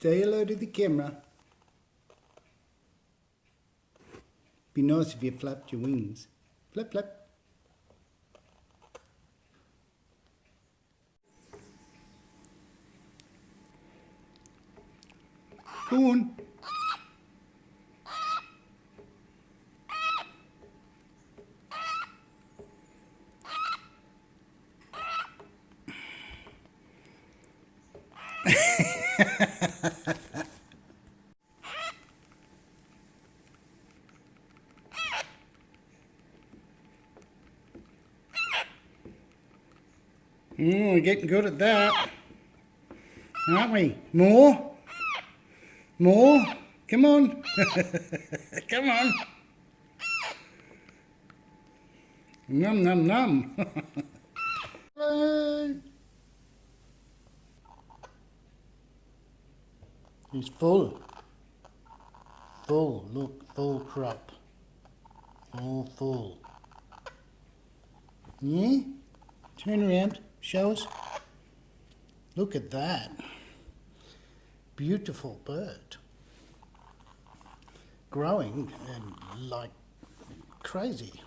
Say hello to the camera. Be nice if you flapped your wings. Flap, flap. Go on. We're getting good at that, aren't we? More? More? Come on. Come on. Num, num, num. Hello. He's full. Full, look, full crop. All full. Yeah? Turn around, show us. Look at that. Beautiful bird. Growing and like crazy.